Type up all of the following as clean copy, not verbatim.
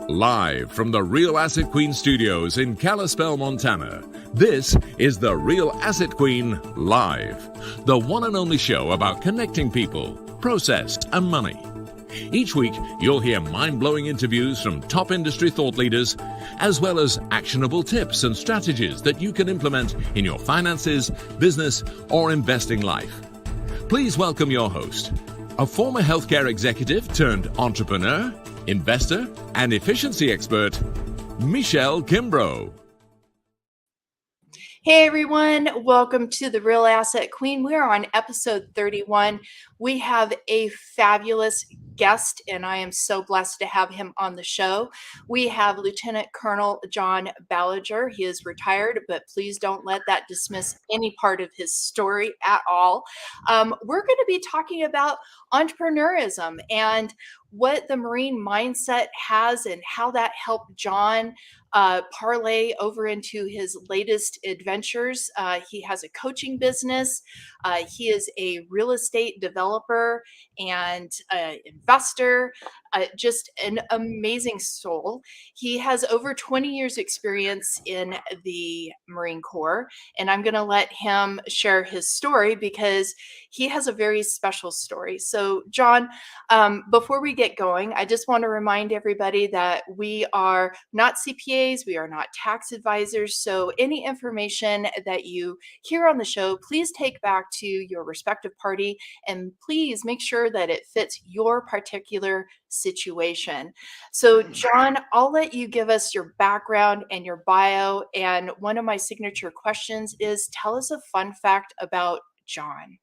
Live from the Real Asset Queen studios in Kalispell, Montana, this is the Real Asset Queen Live, the one and only show about connecting people, process, and money. Each week, you'll hear mind-blowing interviews from top industry thought leaders, as well as actionable tips and strategies that you can implement in your finances, business, or investing life. Please welcome your host, a former healthcare executive turned entrepreneur, investor, and efficiency expert, Michelle Kimbrough. Hey everyone, welcome to the Real Asset Queen. We're on episode 31. We have a fabulous guest, and I am so blessed to have him on the show. We have Lieutenant Colonel John Ballenger. He is retired, but please don't let that dismiss any part of his story at all. We're going to be talking about entrepreneurism and what the Marine mindset has and how that helped John parlay over into his latest adventures. He has a coaching business. He is a real estate developer and investor, just an amazing soul. He has over 20 years experience in the Marine Corps, and I'm going to let him share his story because he has a very special story. So John, before we get going, I just want to remind everybody that we are not CPAs, we are not tax advisors. So any information that you hear on the show, please take back to your respective party and please make sure that it fits your particular situation. So John, I'll let you give us your background and your bio. And one of my signature questions is, tell us a fun fact about John.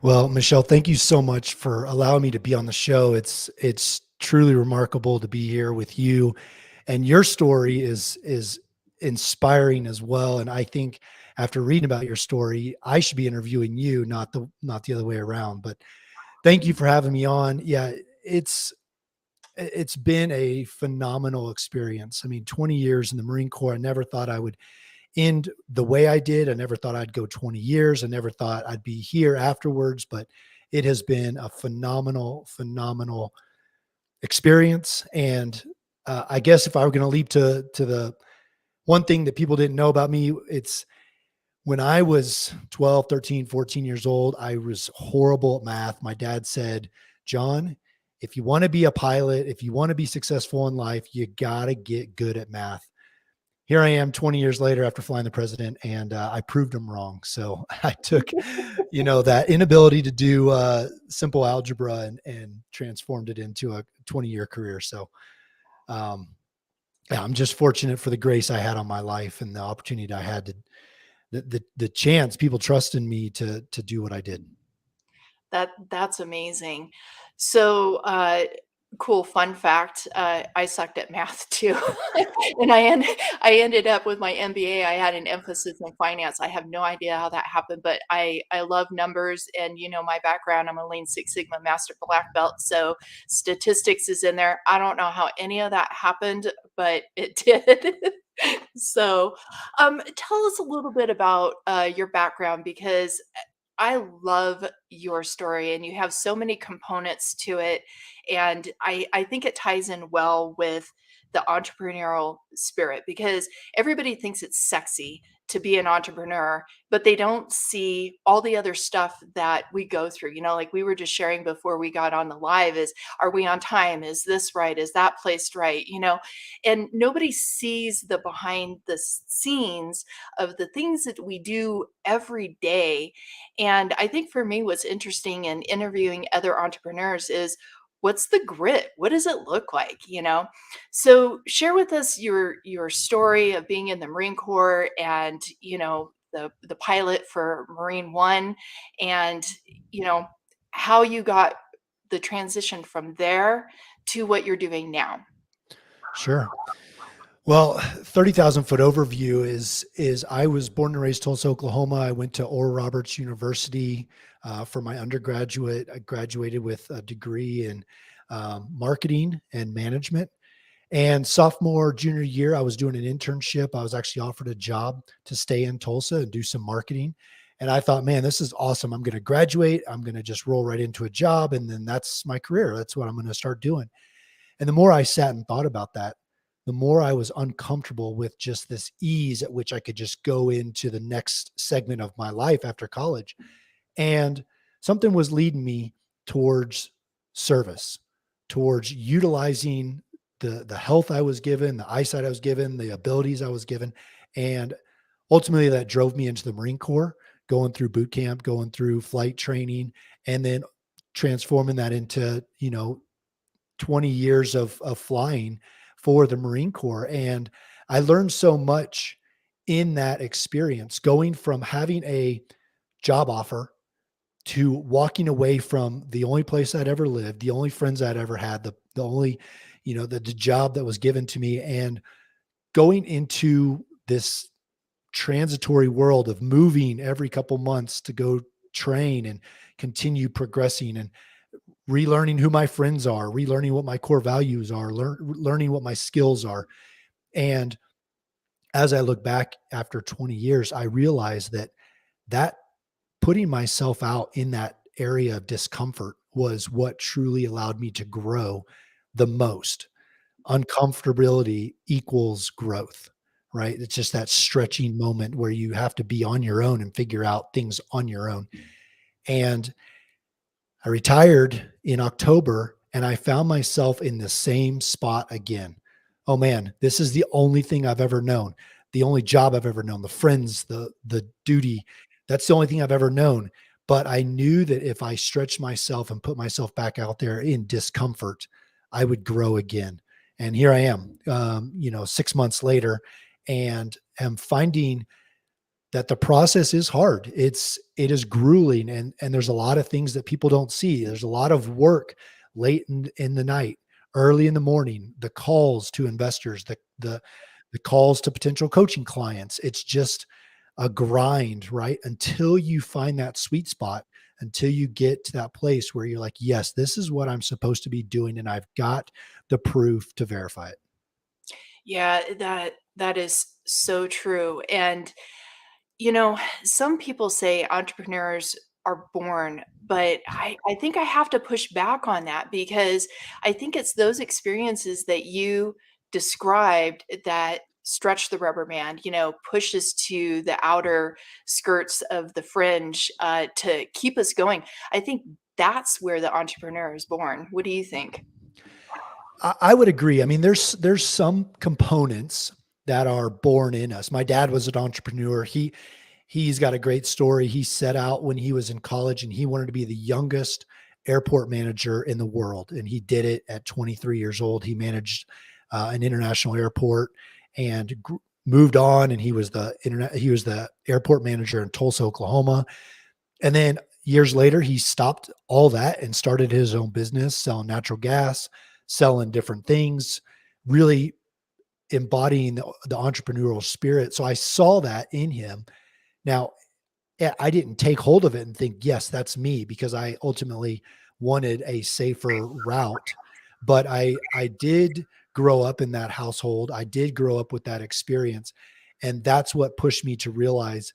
Well, Michelle, thank you so much for allowing me to be on the show. It's truly remarkable to be here with you, and your story is inspiring as well. And I think after reading about your story, I should be interviewing you, not the other way around. But thank you for having me on. Yeah, it's been a phenomenal experience. I mean, 20 years in the Marine Corps, I never thought I would end the way I did. I never thought I'd go 20 years. I never thought I'd be here afterwards, but it has been a phenomenal experience. And I guess if I were going to leap to the one thing that people didn't know about me, it's when I was 12, 13, 14 years old, I was horrible at math. My dad said, John, if you want to be a pilot, if you want to be successful in life, you got to get good at math. Here I am 20 years later after flying the president, and I proved him wrong. So I took, that inability to do simple algebra and transformed it into a 20-year career. So yeah, I'm just fortunate for the grace I had on my life and the opportunity I had to, the chance people trusted me to do what I did. That's amazing. So, cool fun fact, I sucked at math too. And I ended up with my MBA. I had an emphasis in finance. I have no idea how that happened, but I love numbers, and my background, I'm a Lean Six Sigma Master Black Belt. So statistics is in there. I don't know how any of that happened, but it did. So tell us a little bit about your background, because I love your story and you have so many components to it. And I think it ties in well with the entrepreneurial spirit, because everybody thinks it's sexy to be an entrepreneur, but they don't see all the other stuff that we go through. Like we were just sharing before we got on the live, is, are we on time? Is this right? Is that placed right? And nobody sees the behind the scenes of the things that we do every day. And I think for me, what's interesting in interviewing other entrepreneurs is, what's the grit? What does it look like? So share with us your story of being in the Marine Corps and, the pilot for Marine One, and, how you got the transition from there to what you're doing now. Sure. Well, 30,000 foot overview is I was born and raised Tulsa, Oklahoma. I went to Oral Roberts University for my undergraduate. I graduated with a degree in marketing and management. And sophomore, junior year, I was doing an internship. I was actually offered a job to stay in Tulsa and do some marketing. And I thought, man, this is awesome. I'm going to graduate. I'm going to just roll right into a job. And then that's my career. That's what I'm going to start doing. And the more I sat and thought about that, the more I was uncomfortable with just this ease at which I could just go into the next segment of my life after college. And something was leading me towards service, towards utilizing the health I was given, the eyesight I was given, the abilities I was given. And ultimately that drove me into the Marine Corps, going through boot camp, going through flight training, and then transforming that into, 20 years of flying for the Marine Corps. And I learned so much in that experience, going from having a job offer to walking away from the only place I'd ever lived, the only friends I'd ever had, the only, the job that was given to me, and going into this transitory world of moving every couple months to go train and continue progressing and relearning who my friends are, relearning what my core values are, learning what my skills are. And as I look back after 20 years, I realized that putting myself out in that area of discomfort was what truly allowed me to grow the most. Uncomfortability equals growth, right? It's just that stretching moment where you have to be on your own and figure out things on your own. And I retired in October and I found myself in the same spot again. Oh man, this is the only thing I've ever known, the only job I've ever known, the friends, the duty. That's the only thing I've ever known. But I knew that if I stretched myself and put myself back out there in discomfort, I would grow again. And here I am, 6 months later, and am finding that the process is hard. It is grueling, and there's a lot of things that people don't see. There's a lot of work late in the night, early in the morning, the calls to investors, the calls to potential coaching clients. It's just a grind, right? Until you find that sweet spot, until you get to that place where you're like, yes, this is what I'm supposed to be doing, and I've got the proof to verify it. Yeah, that is so true. And some people say entrepreneurs are born, but I think I have to push back on that because I think it's those experiences that you described that stretch the rubber band, push us to the outer skirts of the fringe to keep us going. I think that's where the entrepreneur is born. What do you think? I would agree. I mean, there's some components that are born in us. My dad was an entrepreneur. He's got a great story. He set out when he was in college and he wanted to be the youngest airport manager in the world, and he did it at 23 years old. He managed an international airport and moved on, and he was the airport manager in Tulsa, Oklahoma. And then years later, he stopped all that and started his own business, selling natural gas, selling different things, really embodying the entrepreneurial spirit. So I saw that in him. Now, I didn't take hold of it and think, yes, that's me, because I ultimately wanted a safer route. But I did grow up in that household. I did grow up with that experience. And that's what pushed me to realize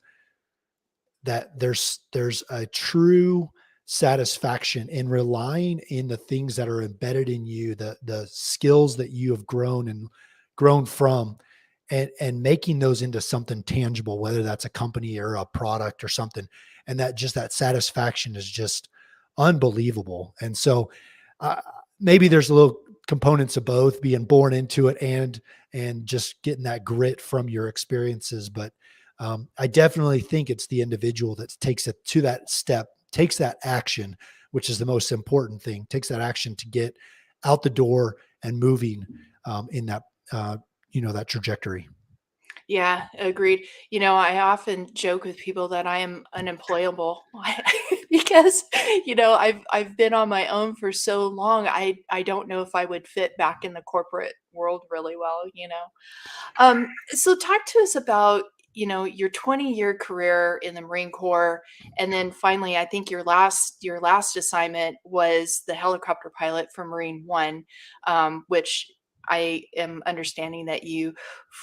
that there's a true satisfaction in relying in the things that are embedded in you, the skills that you have grown from, and making those into something tangible, whether that's a company or a product or something. And that satisfaction is just unbelievable. And so uh, maybe there's a little components of both, being born into it and just getting that grit from your experiences. But I definitely think it's the individual that takes it to that step, takes that action, which is the most important thing, takes that action to get out the door and moving in that, that trajectory. Yeah, agreed. I often joke with people that I am unemployable because, I've been on my own for so long. I don't know if I would fit back in the corporate world really well. So talk to us about, your 20-year career in the Marine Corps, and then finally, I think your last assignment was the helicopter pilot for Marine One, which I am understanding that you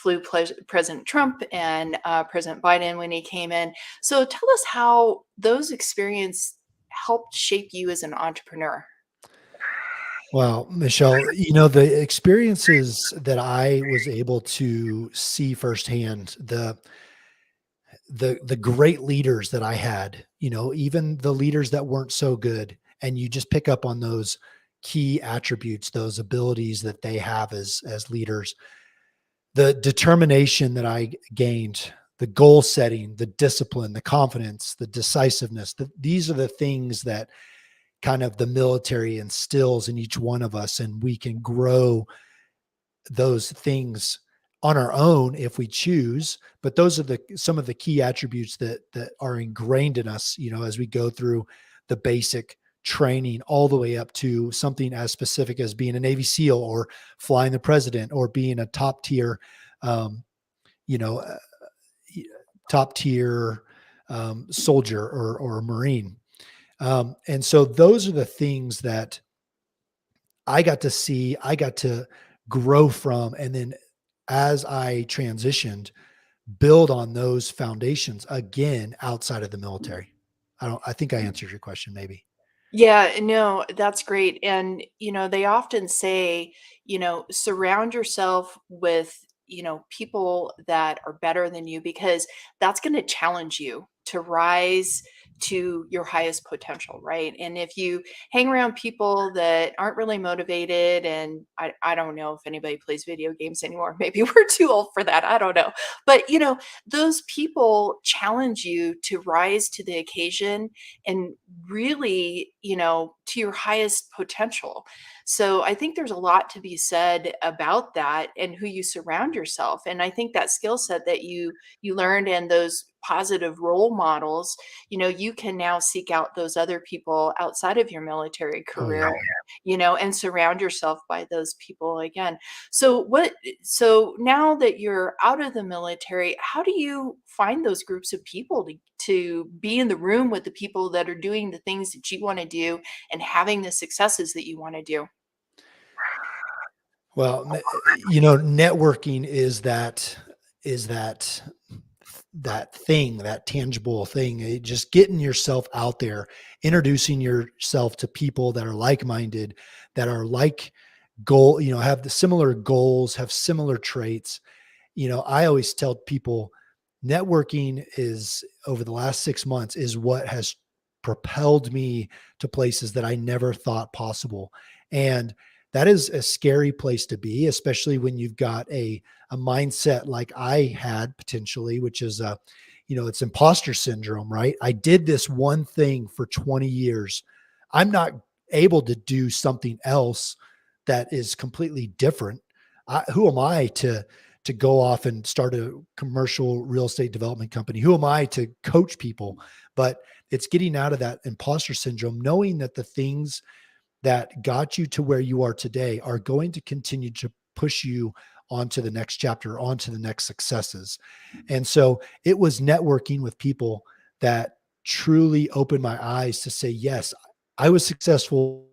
flew President Trump and President Biden when he came in. So tell us how those experiences helped shape you as an entrepreneur. Well, Michelle, the experiences that I was able to see firsthand, the great leaders that I had, even the leaders that weren't so good, and you just pick up on those key attributes, those abilities that they have as leaders, the determination that I gained, the goal setting, the discipline, the confidence, the decisiveness. These are the things that kind of the military instills in each one of us, and we can grow those things on our own if we choose. But those are some of the key attributes that are ingrained in us, as we go through the basic training all the way up to something as specific as being a Navy SEAL or flying the president or being a top tier, um, you know, uh, top tier soldier or Marine. And so those are the things that I got to see, I got to grow from. And then as I transitioned, build on those foundations again outside of the military. I think I answered your question, maybe. Yeah, no, that's great. And, they often say, surround yourself with, people that are better than you because that's going to challenge you to rise to your highest potential, right? And if you hang around people that aren't really motivated, and I don't know if anybody plays video games anymore, maybe we're too old for that. I don't know. But, those people challenge you to rise to the occasion and really, to your highest potential. So I think there's a lot to be said about that and who you surround yourself. And I think that skill set that you learned and those positive role models, you can now seek out those other people outside of your military Oh career, yeah. and surround yourself by those people again. So now that you're out of the military, how do you find those groups of people to be in the room with the people that are doing the things that you want to do and having the successes that you want to do? Well, networking is that thing, that tangible thing, just getting yourself out there, introducing yourself to people that are like-minded, that are like have the similar goals, have similar traits. I always tell people networking is over the last 6 months is what has propelled me to places that I never thought possible. And that is a scary place to be, especially when you've got a mindset like I had potentially, which is it's imposter syndrome, right? I did this one thing for 20 years. I'm not able to do something else that is completely different. Who am I to go off and start a commercial real estate development company? Who am I to coach people? But it's getting out of that imposter syndrome, knowing that the things that got you to where you are today are going to continue to push you onto the next chapter, onto the next successes. And so it was networking with people that truly opened my eyes to say, yes, I was successful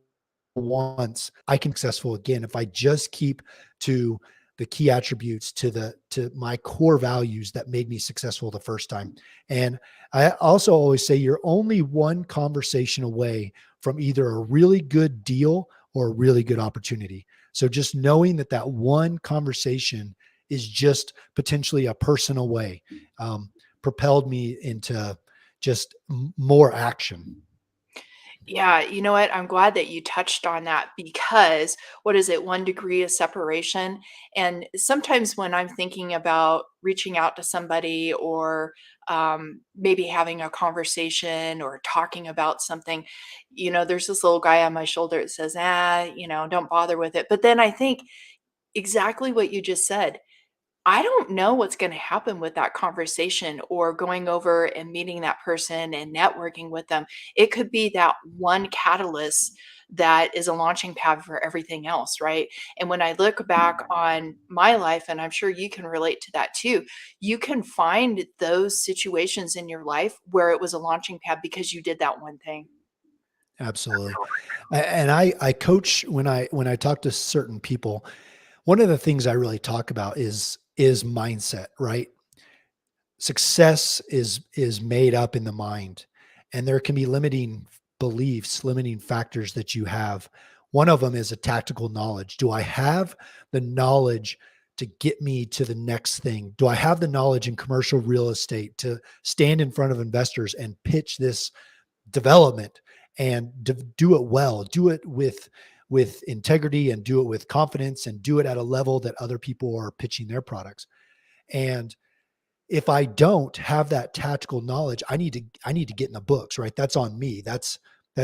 once, I can be successful again if I just keep to the key attributes, to my core values that made me successful the first time. And I also always say you're only one conversation away from either a really good deal or a really good opportunity. So just knowing that one conversation is just potentially a person away, propelled me into just more action. Yeah, you know what? I'm glad that you touched on that because what is it, 1 degree of separation? And sometimes when I'm thinking about reaching out to somebody or maybe having a conversation or talking about something, there's this little guy on my shoulder that says, don't bother with it. But then I think exactly what you just said. I don't know what's gonna happen with that conversation or going over and meeting that person and networking with them. It could be that one catalyst that is a launching pad for everything else, right? And when I look back on my life, and I'm sure you can relate to that too, you can find those situations in your life where it was a launching pad because you did that one thing. Absolutely. And I coach when I talk to certain people. One of the things I really talk about is mindset, right? Success is made up in the mind, and there can be limiting beliefs, limiting factors that you have One of them is a tactical knowledge. Do I have the knowledge to get me to the next thing? Do I have the knowledge in commercial real estate to stand in front of investors and pitch this development and do it well, do it with integrity, and do it with confidence, and do it at a level that other people are pitching their products? And if I don't have that tactical knowledge, I need to get in the books, right? That's on me. That's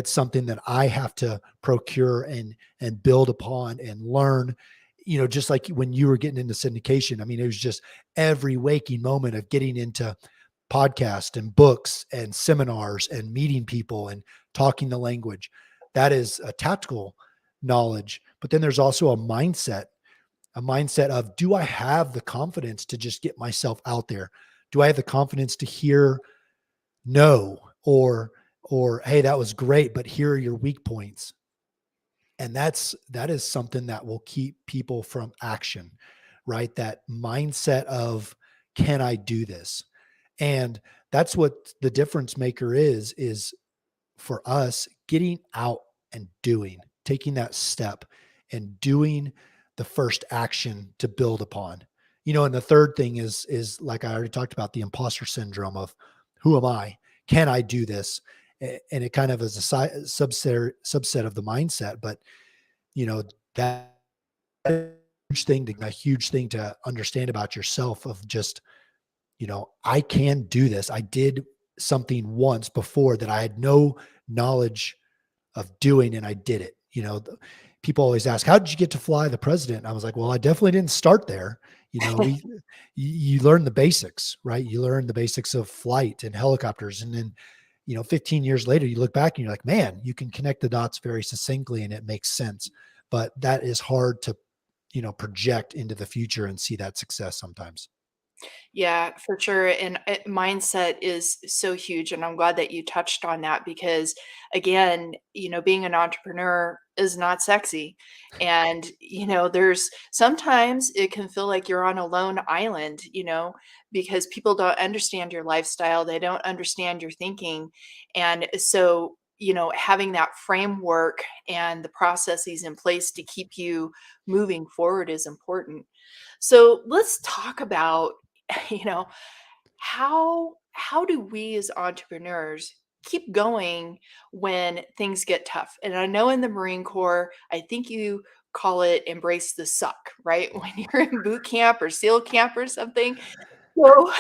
something that I have to procure and build upon and learn. Just like when you were getting into syndication, I mean, it was just every waking moment of getting into podcasts and books and seminars and meeting people and talking the language. That is a tactical knowledge. But then there's also a mindset of, do I have the confidence to just get myself out there? Do I have the confidence to hear no, or, hey, that was great, but here are your weak points? And that is something that will keep people from action, right? That mindset of, can I do this? And that's what the difference maker is for us, getting out and taking that step and doing the first action to build upon. And the third thing is like I already talked about, the imposter syndrome of, who am I? Can I do this? And it kind of is a subset of the mindset, but that a huge thing to understand about yourself, of just, I can do this. I did something once before that I had no knowledge of doing, and I did it. People always ask, how did you get to fly the president? And I was like, well, I definitely didn't start there. You learn the basics, right? You learn the basics of flight and helicopters. And then, 15 years later, you look back and you're like, man, you can connect the dots very succinctly and it makes sense. But that is hard to, project into the future and see that success sometimes. Yeah, for sure. And mindset is so huge. And I'm glad that you touched on that because, again, being an entrepreneur is not sexy. And, there's sometimes it can feel like you're on a lone island, because people don't understand your lifestyle, they don't understand your thinking. And so, having that framework and the processes in place to keep you moving forward is important. So let's talk about you know how do we as entrepreneurs keep going when things get tough? And I know in the Marine Corps, I think you call it embrace the suck, right? When you're in boot camp or SEAL camp or something. So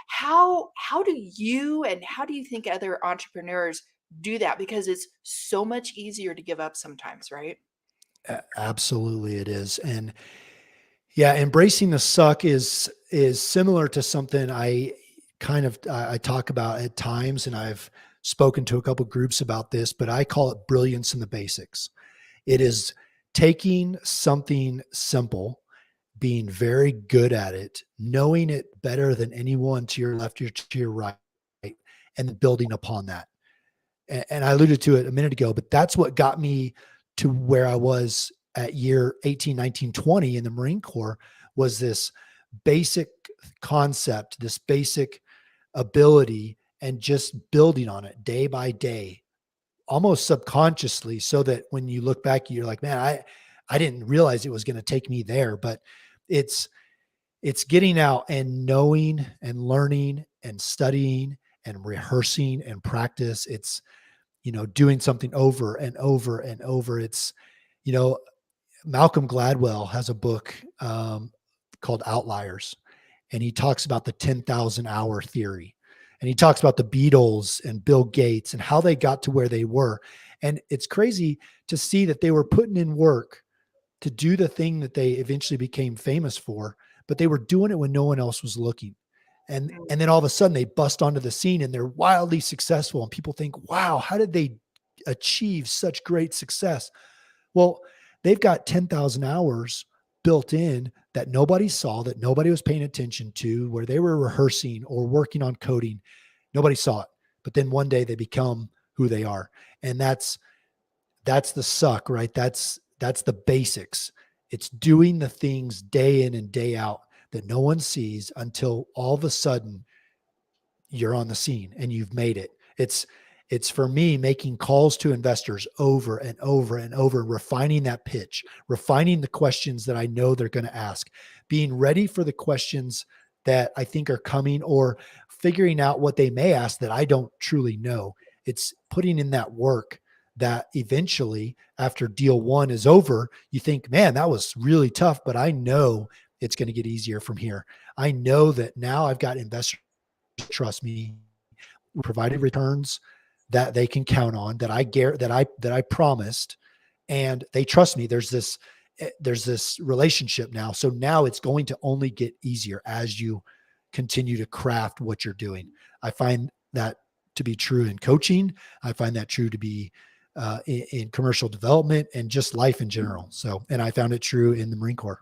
how do you think other entrepreneurs do that? Because it's so much easier to give up sometimes, right? Absolutely, it is. And yeah, embracing the suck is similar to something I talk about at times, and I've spoken to a couple groups about this, but I call it brilliance in the basics. It is taking something simple, being very good at it, knowing it better than anyone to your left or to your right, and building upon that. And I alluded to it a minute ago, but that's what got me to where I was at year 18, 19, 20 in the Marine Corps, was this basic concept, this basic ability, and just building on it day by day, almost subconsciously, so that when you look back, you're like, man, I didn't realize it was going to take me there. But it's getting out and knowing and learning and studying and rehearsing and practice. It's, doing something over and over and over. It's, Malcolm Gladwell has a book called Outliers, and he talks about the 10,000 hour theory. And he talks about the Beatles and Bill Gates and how they got to where they were. And it's crazy to see that they were putting in work to do the thing that they eventually became famous for, but they were doing it when no one else was looking. And then all of a sudden they bust onto the scene and they're wildly successful. And people think, wow, how did they achieve such great success? Well, they've got 10,000 hours built in that nobody saw, that nobody was paying attention to, where they were rehearsing or working on coding. Nobody saw it. But then one day they become who they are. And that's the suck, right? That's the basics. It's doing the things day in and day out that no one sees until all of a sudden you're on the scene and you've made it. It's for me making calls to investors over and over and over, refining that pitch, refining the questions that I know they're going to ask, being ready for the questions that I think are coming, or figuring out what they may ask that I don't truly know. It's putting in that work that eventually, after deal one is over, you think, man, that was really tough, but I know it's going to get easier from here. I know that now I've got investors who trust me, provided returns that they can count on, that I promised, and they trust me. There's this relationship now. So now it's going to only get easier as you continue to craft what you're doing. I find that to be true in coaching. I find that true to be in commercial development and just life in general. So, and I found it true in the Marine Corps.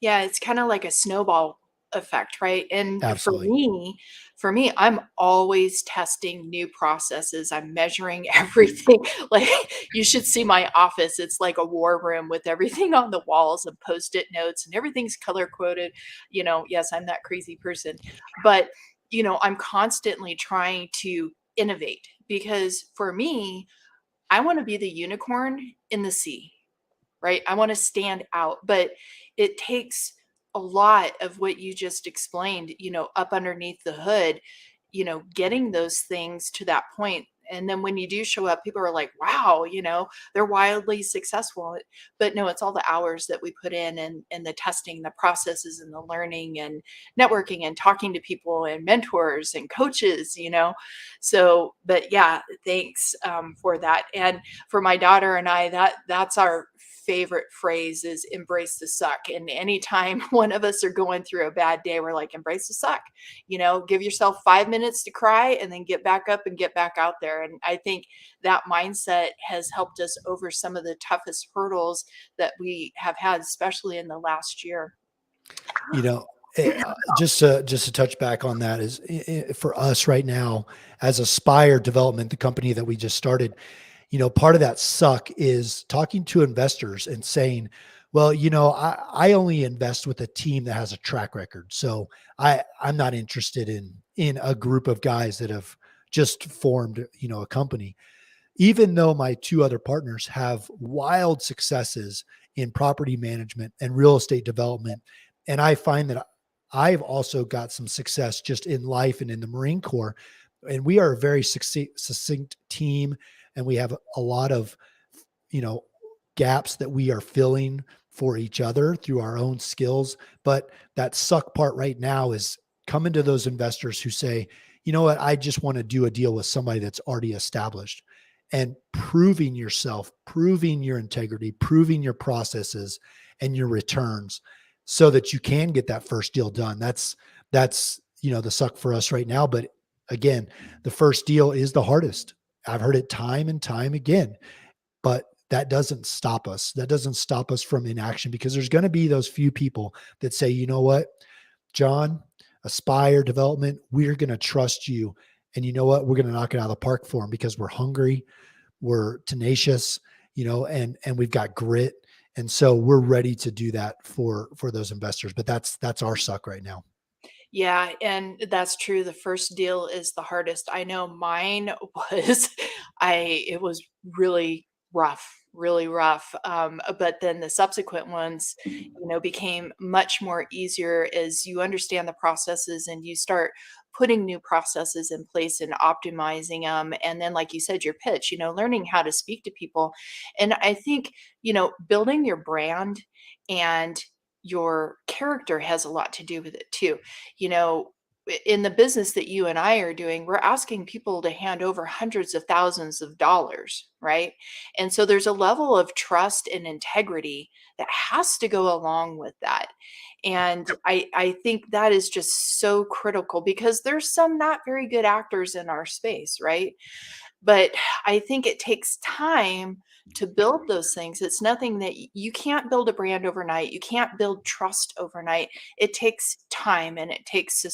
Yeah, it's kind of like a snowball effect, right? And Absolutely. for me, I'm always testing new processes. I'm measuring everything. Like, you should see my office. It's like a war room with everything on the walls and post-it notes, and everything's color coded. Yes, I'm that crazy person. But, I'm constantly trying to innovate, because for me, I want to be the unicorn in the sea, right? I want to stand out, but it takes a lot of what you just explained, up underneath the hood, getting those things to that point. And then when you do show up, people are like, wow, they're wildly successful. But no, it's all the hours that we put in, and the testing, the processes, and the learning and networking and talking to people and mentors and coaches. So, but yeah, thanks for that. And for my daughter and I, that's our favorite phrase, is embrace the suck. And anytime one of us are going through a bad day, we're like, embrace the suck. Give yourself 5 minutes to cry, and then get back up and get back out there. And I think that mindset has helped us over some of the toughest hurdles that we have had, especially in the last year. You know, just to touch back on that, is for us right now as Aspire Development, the company that we just started, part of that suck is talking to investors and saying, well, I only invest with a team that has a track record. So I'm not interested in a group of guys that have just formed, a company. Even though my two other partners have wild successes in property management and real estate development. And I find that I've also got some success just in life and in the Marine Corps. And we are a very succinct team. And we have a lot of, gaps that we are filling for each other through our own skills. But that suck part right now is coming to those investors who say, you know what, I just want to do a deal with somebody that's already established, and proving yourself, proving your integrity, proving your processes and your returns so that you can get that first deal done. That's, the suck for us right now. But again, the first deal is the hardest. I've heard it time and time again, but that doesn't stop us. That doesn't stop us from inaction, because there's going to be those few people that say, you know what, John, Aspire Development, we're going to trust you. And you know what, we're going to knock it out of the park for them because we're hungry, we're tenacious, and we've got grit. And so we're ready to do that for those investors. But that's our suck right now. Yeah, and that's true. The first deal is the hardest. I know mine was, it was really rough. But then the subsequent ones, became much more easier as you understand the processes and you start putting new processes in place and optimizing them. And then, like you said, your pitch, learning how to speak to people. And I think, building your brand and your character has a lot to do with it too. You know, in the business that you and I are doing, we're asking people to hand over hundreds of thousands of dollars, right? And so there's a level of trust and integrity that has to go along with that. And I think that is just so critical, because there's some not very good actors in our space, right? But I think it takes time to build those things. It's nothing that you can't build a brand overnight. You can't build trust overnight. It takes time, and it takes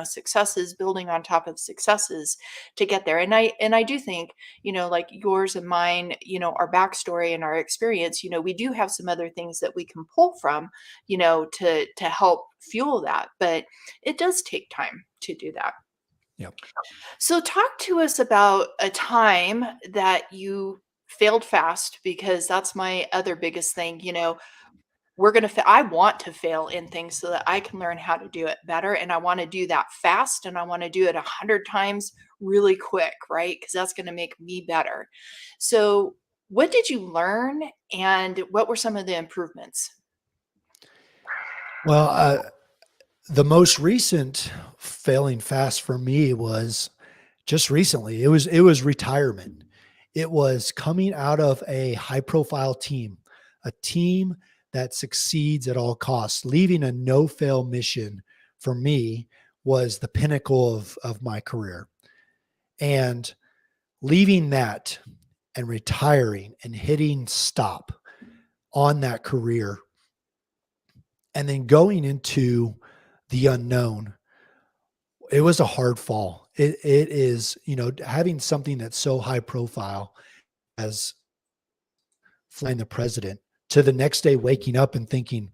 successes building on top of successes to get there. And I do think, like yours and mine, our backstory and our experience, we do have some other things that we can pull from, to help fuel that. But it does take time to do that. Yep. So talk to us about a time that you failed fast, because that's my other biggest thing. I want to fail in things so that I can learn how to do it better. And I want to do that fast, and I want to do it 100 times really quick, right? Because that's going to make me better. So what did you learn, and what were some of the improvements? Well, the most recent failing fast for me was just recently. It was retirement. It was coming out of a high profile team, a team that succeeds at all costs. Leaving a no fail mission for me was the pinnacle of my career. And leaving that and retiring and hitting stop on that career and then going into the unknown, it was a hard fall. It is, having something that's so high profile as flying the president, to the next day waking up and thinking,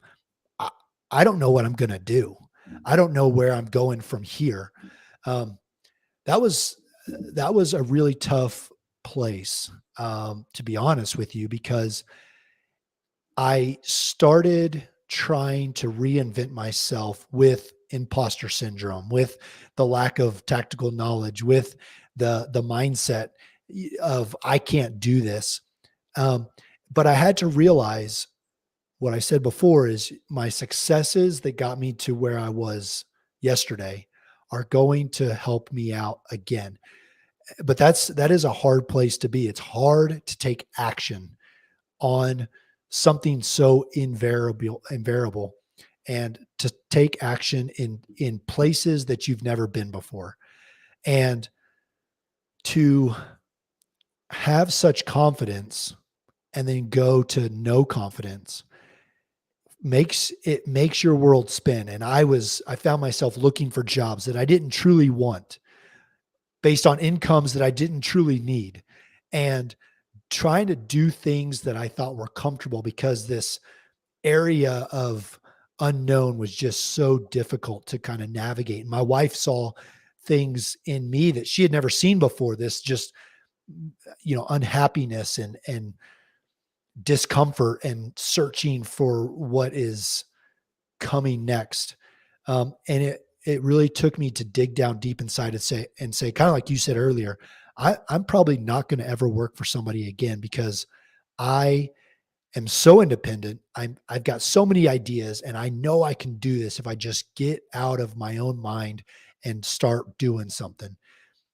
I, I don't know what I'm going to do. I don't know where I'm going from here. Um, that was that was a really tough place, to be honest with you, because I started trying to reinvent myself with imposter syndrome, with the lack of tactical knowledge, with the mindset of I can't do this. Um, but I had to realize what I said before is my successes that got me to where I was yesterday are going to help me out again. But that is a hard place to be. It's hard to take action on something so invariable, and to take action in places that you've never been before, and to have such confidence and then go to no confidence makes your world spin. And I found myself looking for jobs that I didn't truly want, based on incomes that I didn't truly need, and trying to do things that I thought were comfortable, because this area of unknown was just so difficult to kind of navigate. My wife saw things in me that she had never seen before. This just, unhappiness and discomfort and searching for what is coming next. And it really took me to dig down deep inside and say, kind of like you said earlier, I'm probably not going to ever work for somebody again, because I am so independent. I've got so many ideas, and I know I can do this if I just get out of my own mind and start doing something.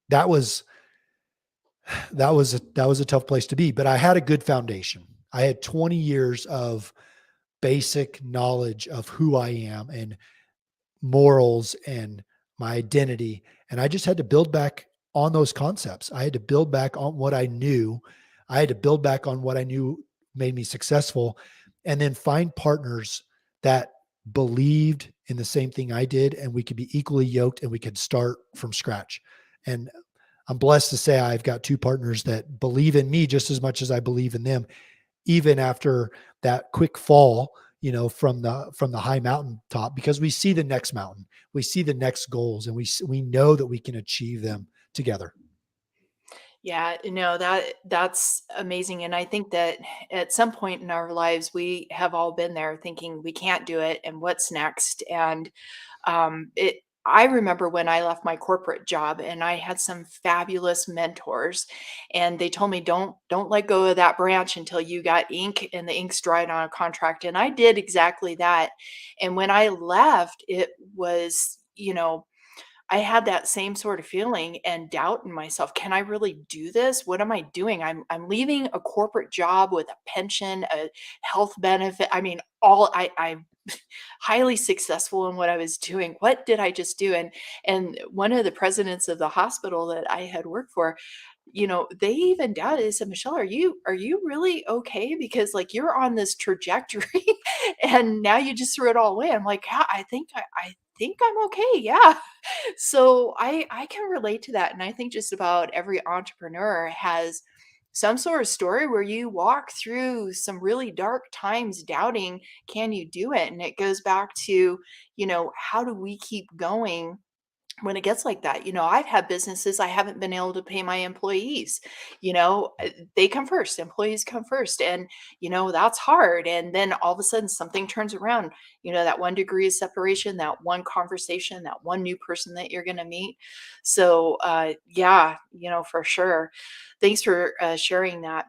That was that was a tough place to be, but I had a good foundation. I had 20 years of basic knowledge of who I am and morals and my identity. And I just had to build back on those concepts. I had to build back on what I knew. I had to build back on what I knew made me successful, and then find partners that believed in the same thing I did, and we could be equally yoked and we could start from scratch. And I'm blessed to say I've got two partners that believe in me just as much as I believe in them, even after that quick fall, from the high mountain top, because we see the next mountain, we see the next goals, and we know that we can achieve them together. Yeah, no, that's amazing. And I think that at some point in our lives, we have all been there thinking we can't do it and what's next. And I remember when I left my corporate job, and I had some fabulous mentors, and they told me don't let go of that branch until you got ink and the ink's dried on a contract. And I did exactly that. And when I left, it was, I had that same sort of feeling and doubt in myself. Can I really do this? What am I doing? I'm leaving a corporate job with a pension, a health benefit. I mean, I'm highly successful in what I was doing. What did I just do? And one of the presidents of the hospital that I had worked for, they even doubted. They said, Michelle, are you really okay? Because like you're on this trajectory and now you just threw it all away. I'm like, yeah, I think I'm okay. Yeah. So I can relate to that. And I think just about every entrepreneur has some sort of story where you walk through some really dark times doubting, can you do it? And it goes back to, how do we keep going when it gets like that, I've had businesses I haven't been able to pay my employees. They come first, employees come first. And, that's hard. And then all of a sudden something turns around, that 1 degree of separation, that one conversation, that one new person that you're going to meet. So, yeah, for sure. Thanks for sharing that.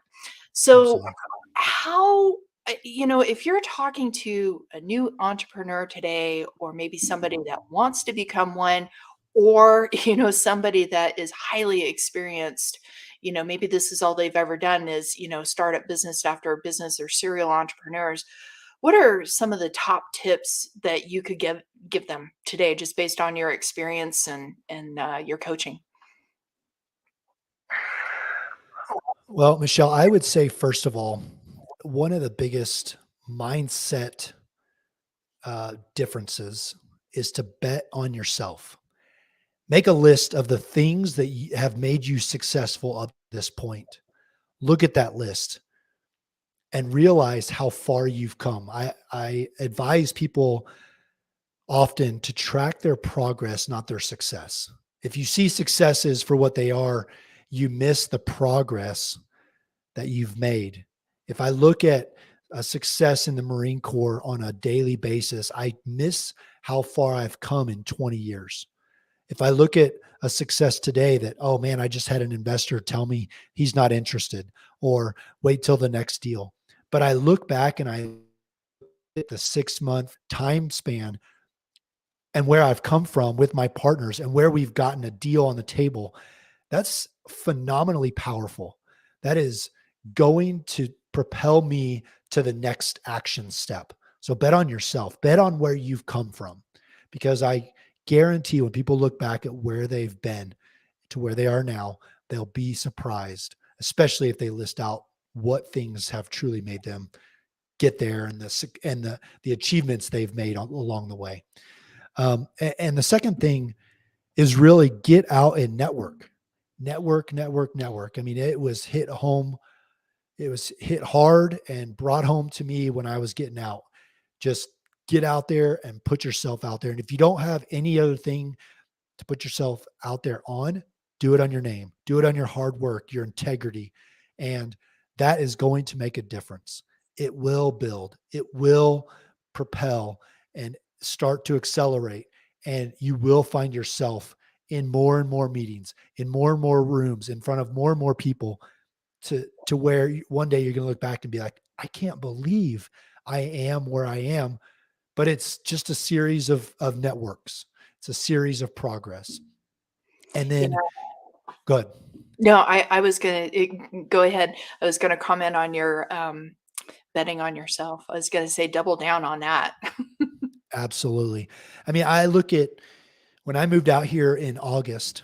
So, Absolutely. how, if you're talking to a new entrepreneur today, or maybe somebody that wants to become one, or, somebody that is highly experienced, maybe this is all they've ever done is, start up business after business, or serial entrepreneurs. What are some of the top tips that you could give them today, just based on your experience and your coaching? Well, Michelle, I would say, first of all, one of the biggest mindset differences is to bet on yourself. Make a list of the things that have made you successful up to this point. Look at that list and realize how far you've come. I advise people often to track their progress, not their success. If you see successes for what they are, you miss the progress that you've made. If I look at a success in the Marine Corps on a daily basis, I miss how far I've come in 20 years. If I look at a success today that, oh man, I just had an investor tell me he's not interested, or wait till the next deal. But I look back and I look at the 6-month time span and where I've come from with my partners and where we've gotten a deal on the table. That's phenomenally powerful. That is going to propel me to the next action step. So bet on yourself, bet on where you've come from, because I guarantee when people look back at where they've been to where they are now, they'll be surprised, especially if they list out what things have truly made them get there, and the achievements they've made along the way. And the second thing is really get out and network. I mean, it was hit home. It was hit hard and brought home to me when I was getting out. Just get out there and put yourself out there. And if you don't have any other thing to put yourself out there on, do it on your name, do it on your hard work, your integrity. And that is going to make a difference. It will build, it will propel and start to accelerate. And you will find yourself in more and more meetings, in more and more rooms, in front of more and more people, to where one day you're going to look back and be like, I can't believe I am where I am. But it's just a series of networks. It's a series of progress. And Yeah. then go ahead. No, I was gonna go ahead. I was gonna comment on your betting on yourself. I was gonna say double down on that. Absolutely. I mean, I look at when I moved out here in August,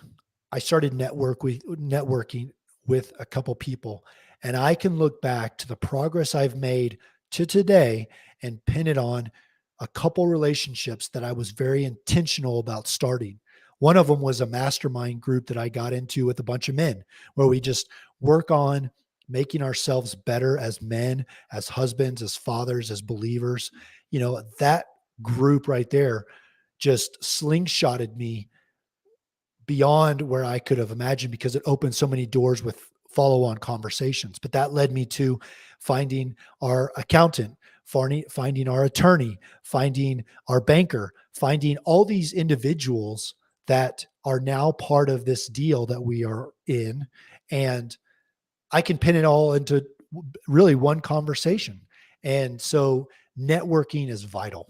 I started networking with a couple people, and I can look back to the progress I've made to today and pin it on a couple relationships that I was very intentional about starting. One of them was a mastermind group that I got into with a bunch of men, where we just work on making ourselves better as men, as husbands, as fathers, as believers. That group right there just slingshotted me beyond where I could have imagined, because it opened so many doors with follow-on conversations. But that led me to finding our accountant, finding our attorney, finding our banker, finding all these individuals that are now part of this deal that we are in. And I can pin it all into really one conversation. And so networking is vital.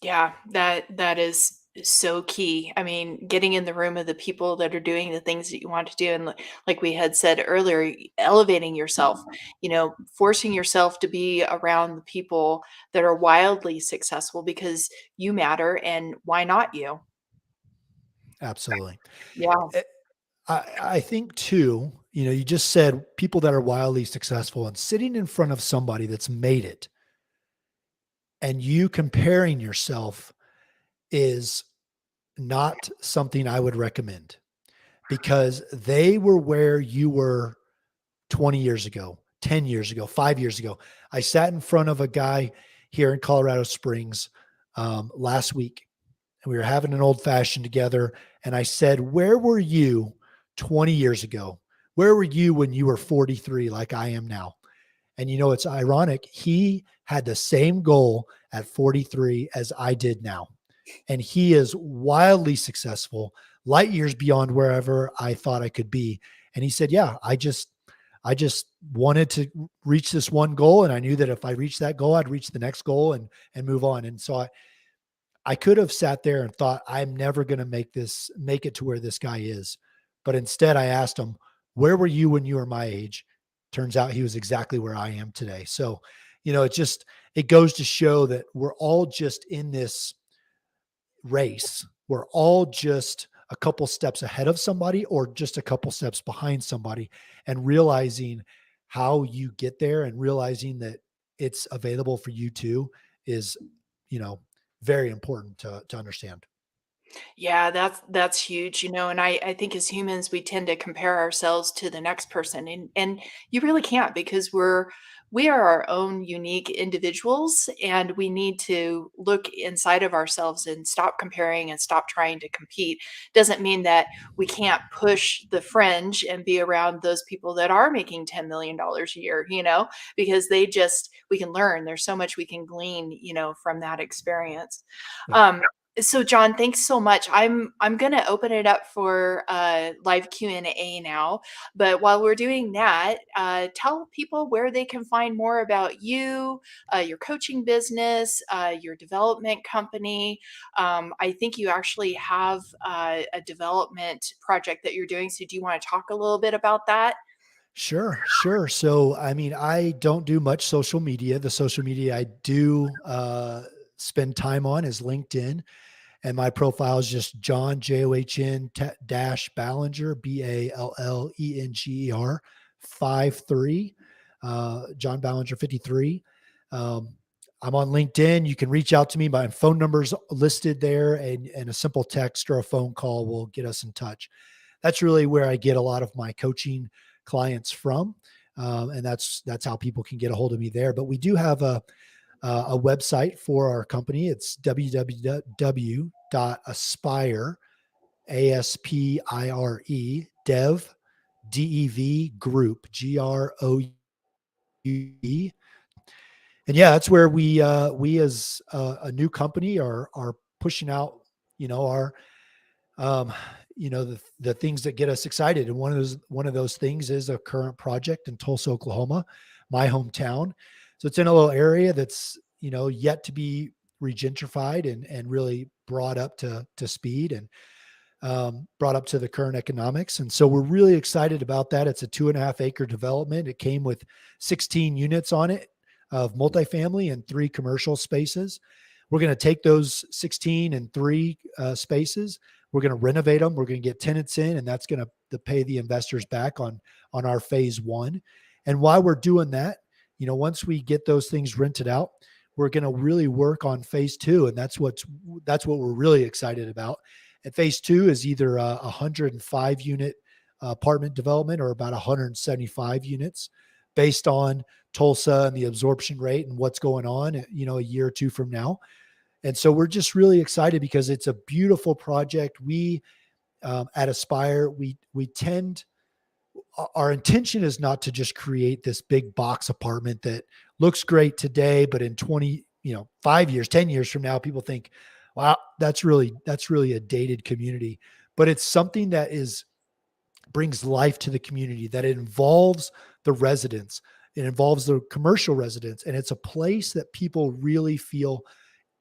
Yeah, that is so key. I mean, getting in the room of the people that are doing the things that you want to do, and like we had said earlier, elevating yourself, forcing yourself to be around the people that are wildly successful, because you matter, and why not you? Absolutely. Yeah. Eh, I think too, you just said people that are wildly successful, and sitting in front of somebody that's made it and you comparing yourself is not something I would recommend, because they were where you were 20 years ago, 10 years ago, 5 years ago. I sat in front of a guy here in Colorado Springs last week. and we were having an old fashioned together. And I said, where were you 20 years ago? Where were you when you were 43, like I am now? And it's ironic. He had the same goal at 43 as I did now. And he is wildly successful, light years beyond wherever I thought I could be. And he said, yeah, I just wanted to reach this one goal. And I knew that if I reached that goal, I'd reach the next goal and move on. And so I could have sat there and thought, I'm never going to make it to where this guy is. But instead I asked him, where were you when you were my age? Turns out he was exactly where I am today. So, it goes to show that we're all just in this race. We're all just a couple steps ahead of somebody or just a couple steps behind somebody, and realizing how you get there and realizing that it's available for you too is, very important to understand. Yeah, that's huge, and I think as humans we tend to compare ourselves to the next person, and you really can't, because we are our own unique individuals, and we need to look inside of ourselves and stop comparing and stop trying to compete. Doesn't mean that we can't push the fringe and be around those people that are making $10 million a year, because we can learn. There's so much we can glean, from that experience. Yeah. So John, thanks so much. I'm going to open it up for live Q&A now. But while we're doing that, tell people where they can find more about you, your coaching business, your development company. I think you actually have a development project that you're doing. So do you want to talk a little bit about that? Sure. So, I don't do much social media. The social media I do spend time on is LinkedIn. And my profile is just John, John dash Ballenger, Ballenger 53, John Ballenger 53. I'm on LinkedIn. You can reach out to me. My phone number's listed there, and a simple text or a phone call will get us in touch. That's really where I get a lot of my coaching clients from. And that's how people can get a hold of me there. But we do have a website for our company. It's www.aspire, ASPIRE, dev, DEV group, GROUE. And yeah, that's where we as a new company are pushing out, our, the things that get us excited. And one of those things is a current project in Tulsa, Oklahoma, my hometown. So it's in a little area that's, yet to be regentrified and really brought up to speed and brought up to the current economics. And so we're really excited about that. It's a 2.5 acre development. It came with 16 units on it of multifamily and 3 commercial spaces. We're going to take those 16 and 3 spaces. We're going to renovate them. We're going to get tenants in, and that's going to pay the investors back on our phase 1. And while we're doing that, once we get those things rented out, we're going to really work on phase 2. And that's what we're really excited about. And phase 2 is either a 105 unit apartment development or about 175 units based on Tulsa and the absorption rate and what's going on, a year or 2 from now. And so we're just really excited because it's a beautiful project. We, at Aspire, our intention is not to just create this big box apartment that looks great today, but in 5 years, 10 years from now, people think, wow, that's really a dated community. But it's something that brings life to the community, that it involves the residents. It involves the commercial residents. And it's a place that people really feel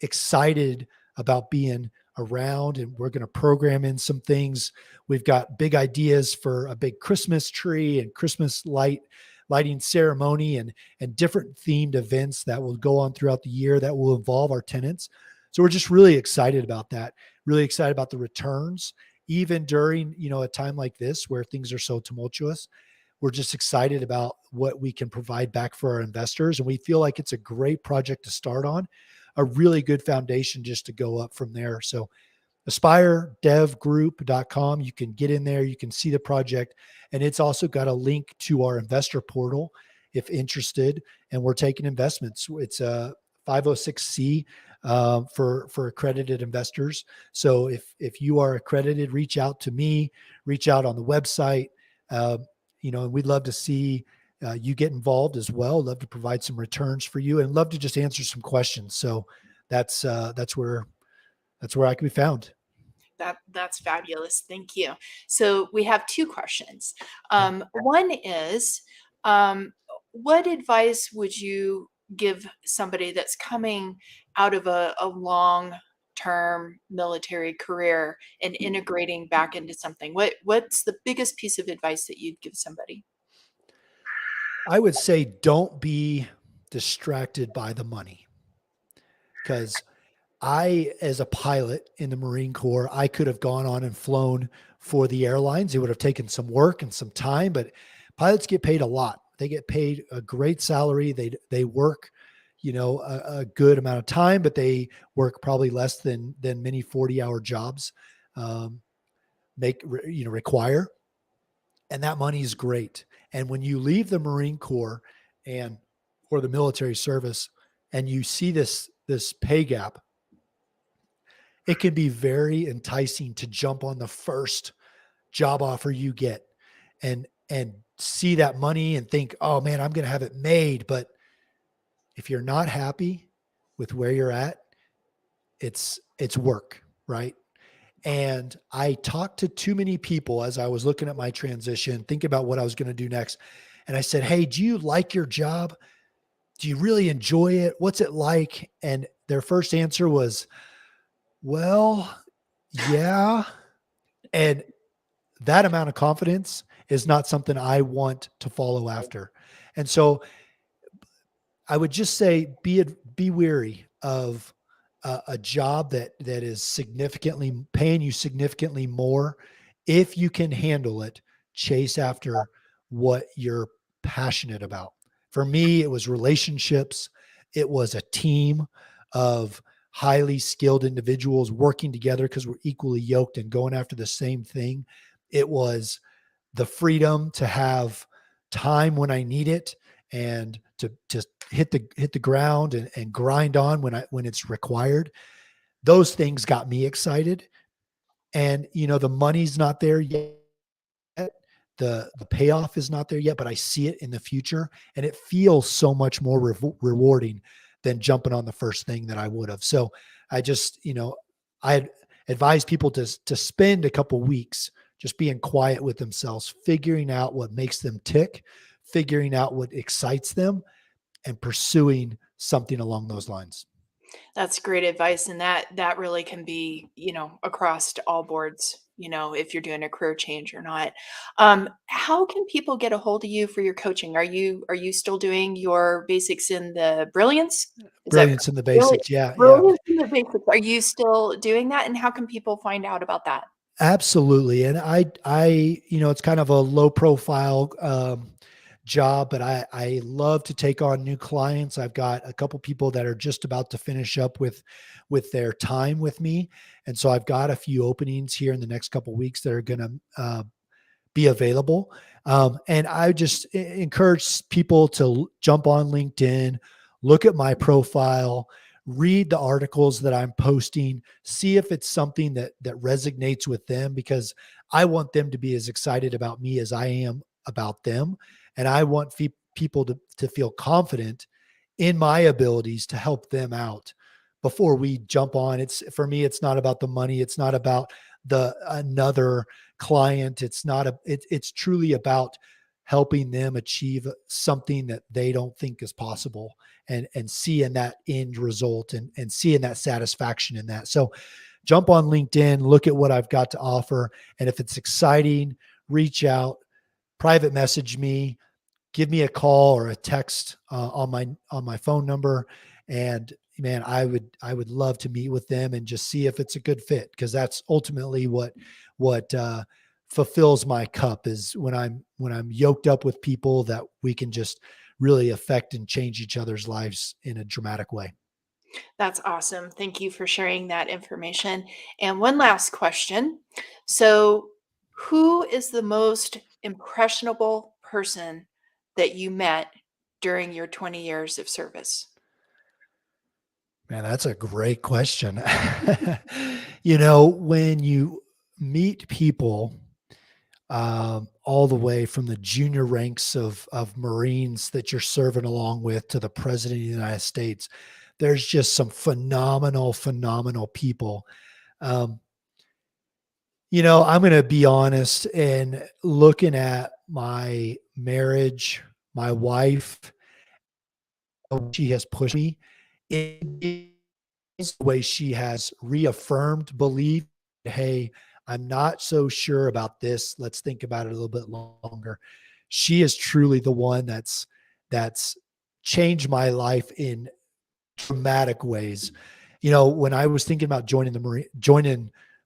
excited about being around. And we're going to program in some things. We've got big ideas for a big Christmas tree and Christmas lighting ceremony and different themed events that will go on throughout the year that will involve our tenants. So we're just really excited about that, really excited about the returns, even during, a time like this where things are so tumultuous. We're just excited about what we can provide back for our investors. And we feel like it's a great project to start on, a really good foundation just to go up from there. So aspiredevgroup.com, you can get in there, you can see the project, and it's also got a link to our investor portal if interested. And we're taking investments. It's a 506C for accredited investors. So if you are accredited, reach out to me, reach out on the website. And we'd love to see you get involved as well. Love to provide some returns for you, and love to just answer some questions. So that's where I can be found. That's fabulous. Thank you. So we have two questions. Yeah. One is, what advice would you give somebody that's coming out of a long-term military career and integrating back into something? What's the biggest piece of advice that you'd give somebody? I would say don't be distracted by the money, because as a pilot in the Marine Corps, I could have gone on and flown for the airlines. It would have taken some work and some time, but pilots get paid a lot. They get paid a great salary. They work, a good amount of time, but they work probably less than many 40-hour jobs require. And that money is great. And when you leave the Marine Corps or the military service, and you see this pay gap, it can be very enticing to jump on the first job offer you get and see that money and think, oh man, I'm going to have it made. But if you're not happy with where you're at, it's work, right? And I talked to too many people as I was looking at my transition, thinking about what I was going to do next. And I said, hey, do you like your job? Do you really enjoy it? What's it like? And their first answer was, well, yeah. And that amount of confidence is not something I want to follow after. And so I would just say, be wary of a job that is significantly paying you significantly more. If you can handle it, chase after what you're passionate about. For me, it was relationships. It was a team of highly skilled individuals working together because we're equally yoked and going after the same thing. It was the freedom to have time when I need it, and to just hit the ground and grind on when it's required. Those things got me excited. And the money's not there yet. The payoff is not there yet, but I see it in the future, and it feels so much more rewarding than jumping on the first thing that I would have. So I just, I advise people to spend a couple weeks just being quiet with themselves, figuring out what makes them tick, figuring out what excites them, and pursuing something along those lines. That's great advice, and that really can be, across to all boards, if you're doing a career change or not. How can people get a hold of you for your coaching? Are you still doing your basics in the Brilliance? Is that Brilliance in the Brilli basics. Yeah. Yeah. Brilliance in the basics? Are you still doing that, and how can people find out about that? Absolutely. And it's kind of a low profile job, but I love to take on new clients. I've got a couple people that are just about to finish up with their time with me. And so I've got a few openings here in the next couple of weeks that are going to be available. And I just encourage people to jump on LinkedIn, look at my profile, read the articles that I'm posting, see if it's something that resonates with them, because I want them to be as excited about me as I am about them. And I want people to feel confident in my abilities to help them out before we jump on. For me, it's not about the money. It's not about another client. It's truly about helping them achieve something that they don't think is possible, and seeing that end result and seeing that satisfaction in that. So jump on LinkedIn, look at what I've got to offer. And if it's exciting, reach out, private message me, give me a call or a text on my phone number. And man, I would love to meet with them and just see if it's a good fit, because that's ultimately what fulfills my cup, is when I'm yoked up with people that we can just really affect and change each other's lives in a dramatic way. That's awesome. Thank you for sharing that information. And one last question. So, who is the most impressionable person that you met during your 20 years of service? Man, that's a great question. You know, when you meet people all the way from the junior ranks of Marines that you're serving along with to the President of the United States, there's just some phenomenal, phenomenal people. Um, you know, I'm going to be honest, and looking at my marriage, my wife, she has pushed me in the way she has reaffirmed belief. Hey, I'm not so sure about this. Let's think about it a little bit longer. She is truly the one that's changed my life in dramatic ways. You know, when I was thinking about joining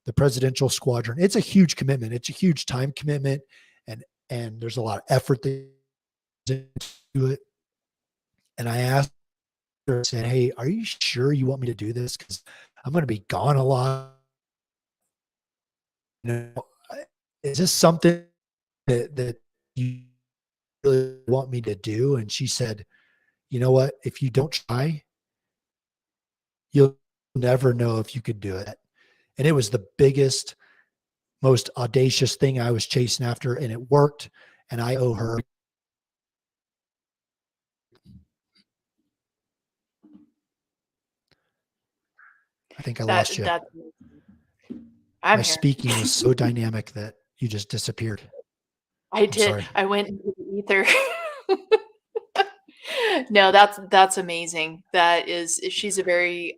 the presidential squadron, it's a huge commitment. It's a huge time commitment, and there's a lot of effort that goes into it. And I asked her, said, "Hey, are you sure you want me to do this? Because I'm going to be gone a lot. You know, is this something that you really want me to do?" And she said, "You know what? If you don't try, you'll never know if you could do it." And it was the biggest, most audacious thing I was chasing after, and it worked. And I owe her. I think I lost you. That I'm My here. speaking was so dynamic that you just disappeared. I I'm did. sorry. I went into the ether. No, that's amazing. That is, she's a very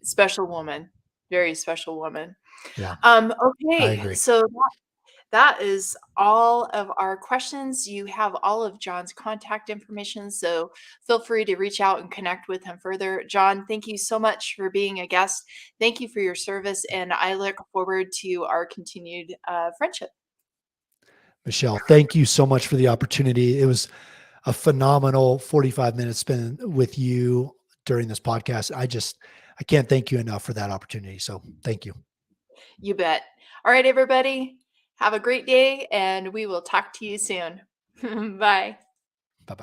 special woman, very special woman. Yeah, I Okay, agree. so that is all of our questions. You have all of John's contact information, so feel free to reach out and connect with him further. John, thank you so much for being a guest. Thank you for your service, and I look forward to our continued friendship. Michelle, thank you so much for the opportunity. It was a phenomenal 45 minutes spent with you during this podcast. I can't thank you enough for that opportunity. So thank you. You bet. All right, everybody, have a great day, and we will talk to you soon. Bye.